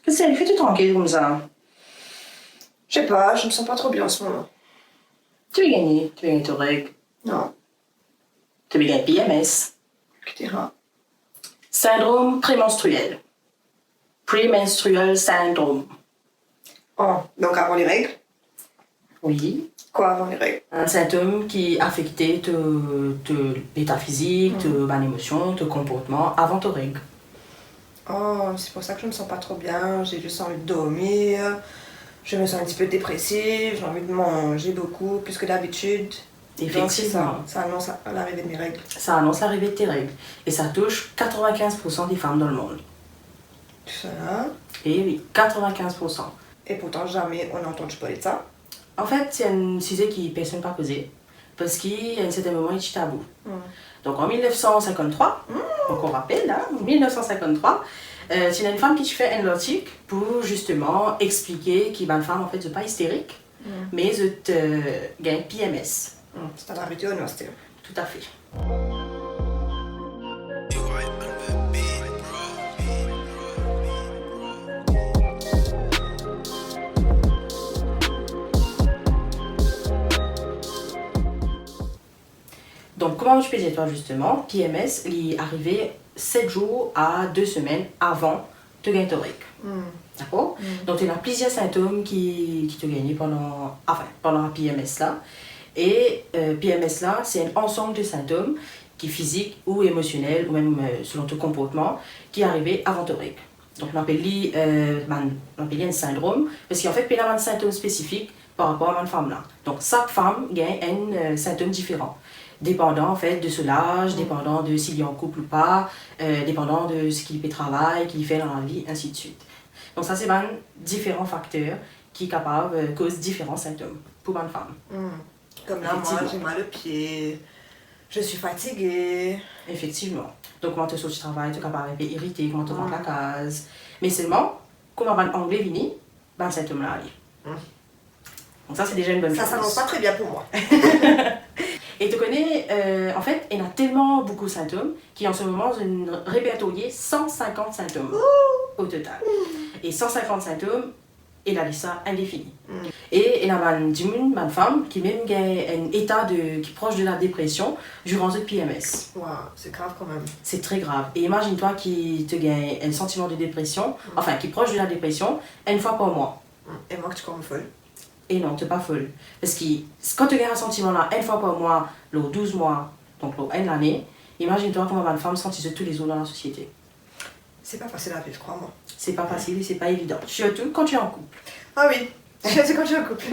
Qu'est-ce que tu es tranquille comme ça? Je sais pas, je me sens pas trop bien en ce moment. Tu veux gagner tes règles. Non, Tu veux gagner PMS. que dira. Syndrome prémenstruel. Premenstrual syndrome. Oh, donc avant les règles? Oui. Quoi avant les règles? Un symptôme qui affectait ton état physique, ton émotion, ton comportement avant tes règles. Oh, c'est pour ça que je me sens pas trop bien. J'ai juste envie de dormir. Je me sens un petit peu dépressive. J'ai envie de manger beaucoup, plus que d'habitude. Donc c'est ça. Ça annonce l'arrivée de mes règles. Ça annonce l'arrivée de tes règles. Et ça touche 95% des femmes dans le monde. Ça. Et oui, 95%. Et pourtant, jamais on n'a entendu parler de ça. En fait, c'est un sujet qui personne n'a posé. Parce qu'il y a un certain moment, il est tabou. Donc en 1953, donc on rappelle, hein, 1953, c'est une femme qui fait un article pour justement expliquer qu'il y a une femme en fait, pas hystérique, mais elle a un PMS. C'est à la radio, non, c'était. Tout à fait. Donc, comment je peux dire toi justement, PMS, il est arrivé 7 jours à 2 semaines avant de gagner ton règle. D'accord? Donc, il y a plusieurs symptômes qui te gagnent pendant la PMS là. Et PMS là, c'est un ensemble de symptômes qui physiques ou émotionnels, ou même selon ton comportement, qui est arrivé avant ton règle. Donc, on appelle un syndrome, parce qu'en fait, il y a un symptôme spécifique par rapport à une femme là. Donc, chaque femme gagne un symptôme différent. Dépendant en fait de son âge, dépendant de s'il est en couple ou pas, dépendant de ce qu'il travaille, qu'il fait dans la vie, ainsi de suite. Donc ça c'est différents facteurs qui causent différents symptômes pour une femme. Comme là, moi, j'ai mal au pied, je suis fatiguée. Effectivement. Donc quand tu sors du travail, tu es capable d'être irrité, quand tu rentres la case. Mais seulement, comme un anglais vini, le symptôme là arrive. Donc ça c'est déjà une bonne chose. Ça s'annonce pas très bien pour moi. Et tu connais, en fait, il y a tellement beaucoup de symptômes qui en ce moment ont répertorié 150 symptômes au total. Et 150 symptômes, il a dit ça indéfini. Et il y a une femme qui même a un état qui est proche de la dépression durant ce PMS. Waouh, c'est grave quand même. C'est très grave. Et imagine-toi qui te gagne un sentiment de dépression, enfin qui est proche de la dépression, une fois par mois. Et moi que tu crois folle. Et non, tu n'es pas folle. Parce que quand tu gagnes un sentiment là, une fois par mois, 12 mois, donc une année, imagine-toi comment une femme sentit tous les jours dans la société. C'est pas facile à vivre, crois-moi. C'est pas facile et c'est pas évident. Surtout quand tu es en couple. Ah oui, c'est quand tu es en couple.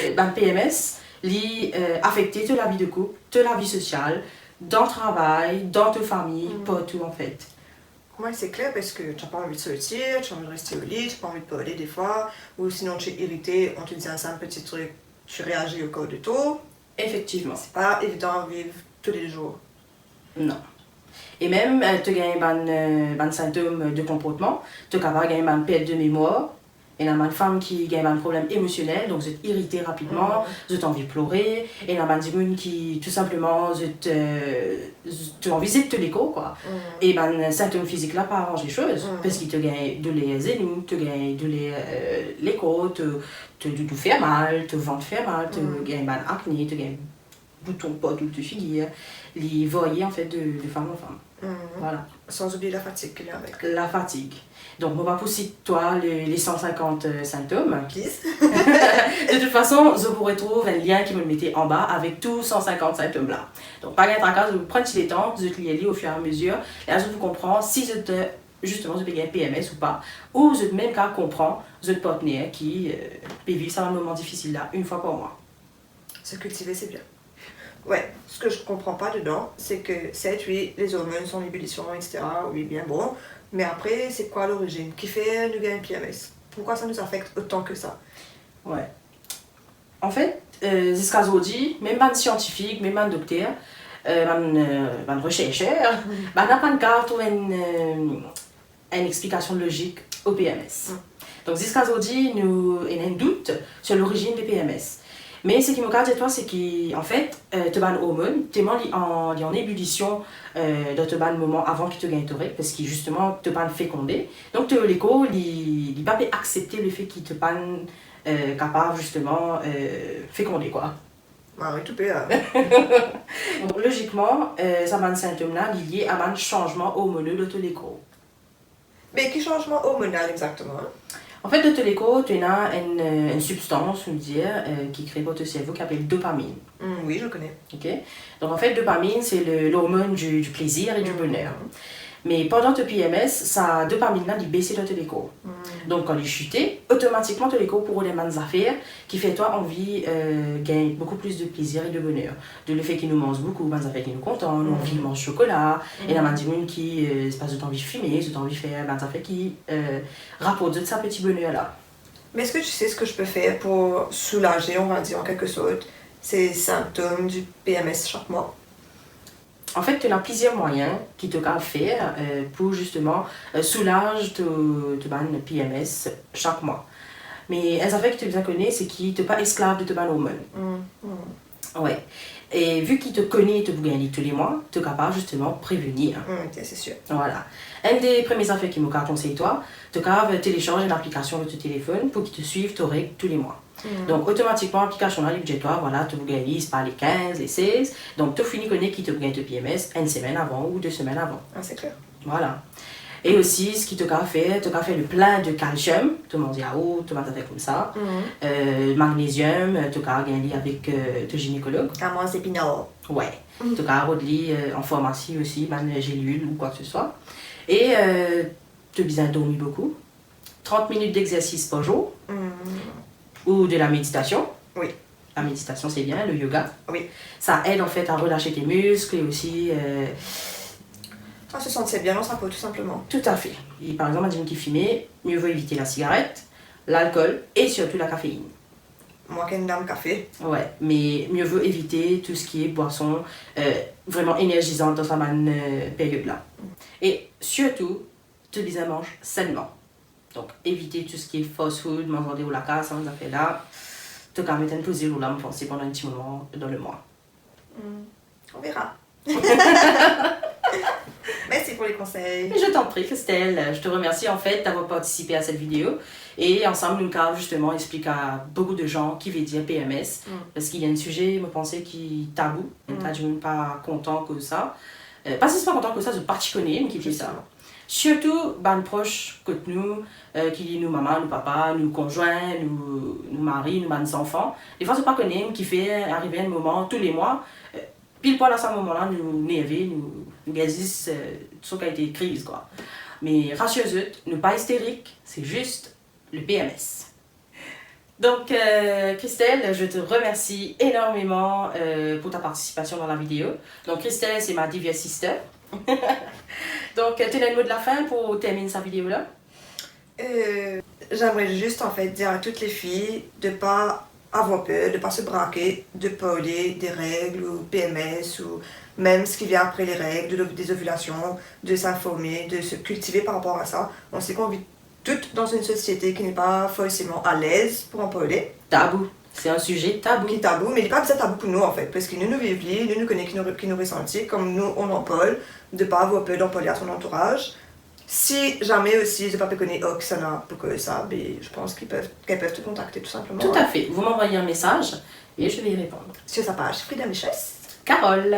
Le PMS, affecte toute la vie de couple, toute la vie sociale, dans le travail, dans ta famille, partout en fait. Ouais, c'est clair parce que tu n'as pas envie de sortir, tu as envie de rester au lit, tu n'as pas envie de parler des fois, ou sinon tu es irrité, on te dit un simple petit truc, tu réagis au corps de tout. Effectivement. C'est pas évident à vivre tous les jours. Non. Et même, tu gagnes un symptôme de comportement, tu es capable de gagner une perte de mémoire. Il y a une femme qui gagne un problème émotionnel, donc vous êtes irrité rapidement, vous avez envie de pleurer. Et il y a une personne qui, tout simplement, tu as envie de te l'écho, quoi. Et un symptôme physique là, pas arrange les choses, parce qu'il te gagne de les genoux, te gagne de les côtes, te fait mal, te ventre fait mal, te gagne un acné, te gagne bouton pas tout de figure, les voyer en fait de femme en femme. Voilà. Sans oublier la fatigue qu'il y a avec. La fatigue. Donc, on va pousser toi les 150 symptômes. Please. De toute façon, je pourrais trouver un lien qui me le mettait en bas avec tous 150 symptômes là. Donc, pas grave, je vous prends le temps, je te lis au fur et à mesure. Là, je vous comprends si justement, je peux gagner PMS ou pas. Ou je même qu'à comprendre je partenaire qui peut vivre ça un moment difficile là, une fois par mois. Se cultiver, c'est bien. Ouais, ce que je comprends pas dedans, c'est que certes, oui, les hormones sont en ébullition, etc. Oui, bien bon. Mais après, c'est quoi l'origine qui fait nous gagner PMS? Pourquoi ça nous affecte autant que ça? Ouais. En fait, jusqu'à aujourd'hui, même les scientifiques, même les docteurs, les chercheurs, n'a pas encore trouvé une explication logique au PMS. Donc jusqu'à aujourd'hui, nous avons un doute sur l'origine des PMS. Mais ce qui me dit toi, c'est qu'en fait, tu as une hormone, tu es en ébullition dans te ban moment avant qu'il te gagne parce que justement, te ban fécondé. Donc, tu l'écho, il ne peut pas accepter le fait qu'il te ban capable justement féconder quoi. Ah oui, tout peut. Donc, logiquement, ça ban symptôme-là lié à un changement hormonal de l'écho. Mais quel changement hormonal exactement? En fait, de l'écho, tu as une substance, on dit, qui crée votre cerveau qui s'appelle dopamine. Oui, je connais. Okay? Donc en fait, dopamine, c'est l'hormone du plaisir et du bonheur. Mais pendant le PMS, sa dopamine-là, il baisse dans l'écho. Donc quand il chuté, automatiquement, le l'écho pour les mêmes affaires qui fait toi envie gagner beaucoup plus de plaisir et de bonheur. De le fait qu'il nous mange beaucoup, ben, ça fait qu'il nous content, nous envie de manger chocolat, et la mandine qui se passe de envie de fumer, de envie de faire, ben, ça fait qu'il rapporte de sa petit bonheur-là. Mais est-ce que tu sais ce que je peux faire pour soulager, on va dire en quelque sorte, ces symptômes du PMS chaque mois? En fait, tu as plusieurs moyens qui te peuvent faire pour justement soulager ton PMS chaque mois. Mais un affaire que tu bien connais, c'est qu'il n'est pas esclave de ton hormone. Ouais. Et vu qu'il te connaît, te gagner tous les mois, tu es capable justement de prévenir. C'est sûr. Voilà. Un des premiers affaires qui me conseille toi, tu peux télécharger une application de ton téléphone pour qu'il te suive tes règles tous les mois. Donc automatiquement l'application là budgétoire, voilà, tu gagnes par les 15, les 16. Donc tu finis connaître qui te gagne ton PMS une semaine avant ou 2 semaines avant. Ah, c'est clair. Voilà. Et aussi, ce qui te fait, tu fait le plein de calcium, tu manges yaourt, tu manges comme ça, magnésium, tu gagné avec ton gynécologue. Amande épinard. Ouais. Tu as redli en pharmacie aussi, une gélule ou quoi que ce soit. Et tu as besoin de dormir beaucoup. 30 minutes d'exercice par jour. Ou de la méditation. Oui. La méditation, c'est bien, le yoga. Oui. Ça aide en fait à relâcher tes muscles et aussi... se sentir bien dans sa peau, tout simplement. Tout à fait. Et par exemple, un qui fumait, mieux vaut éviter la cigarette, l'alcool et surtout la caféine. Moi qui aime dame café. Ouais, mais mieux vaut éviter tout ce qui est boisson vraiment énergisante dans cette période-là. Et surtout, te bien mange sainement. Donc, éviter tout ce qui est fast food, manger au la casse, ça fait là. Tu peux mettre un peu de là, me penser pendant un petit moment dans le mois. On verra. Merci pour les conseils. Je t'en prie, Christelle. Je te remercie en fait d'avoir participé à cette vidéo. Et ensemble, nous avons justement expliqué à beaucoup de gens qui veut dire PMS. Parce qu'il y a un sujet, je pense, qui est tabou. On n'est pas content que ça. Pas si c'est pas content que ça, je parti connais, mais qui fait ça. Surtout, ben proches que nous, qui nous maman, nous papa, nous conjoints, nous maris, nous nos enfants. Des fois, c'est pas connaître qui fait arriver un moment tous les mois. Pile poil à ce moment-là, nous nerver, nous gazis tout ce qui a été crise quoi. Mais rassurez-vous, nous pas hystériques, c'est juste le PMS. Donc, Christelle, je te remercie énormément pour ta participation dans la vidéo. Donc, Christelle, c'est ma devious sister. Donc, tu as un mot de la fin pour terminer cette vidéo-là? J'aimerais juste en fait dire à toutes les filles de pas avoir peur, de pas se braquer, de parler des règles ou PMS ou même ce qui vient après les règles, des ovulations, de s'informer, de se cultiver par rapport à ça. On sait qu'on vit toutes dans une société qui n'est pas forcément à l'aise pour en parler. Tabou. C'est un sujet tabou. Qui est tabou, mais il n'est pas bien tabou pour nous en fait, parce que nous vivons, nous connaissons, qui nous ressentit, comme nous on en parle, de ne pas avoir peur d'en parler à son entourage. Si jamais aussi, je ne sais pas connaître Oksana pour que ça, mais je pense qu'elles peuvent te contacter tout simplement. Tout à fait. Vous m'envoyez un message et je vais y répondre. Sur sa page Frida Michesse. Carole.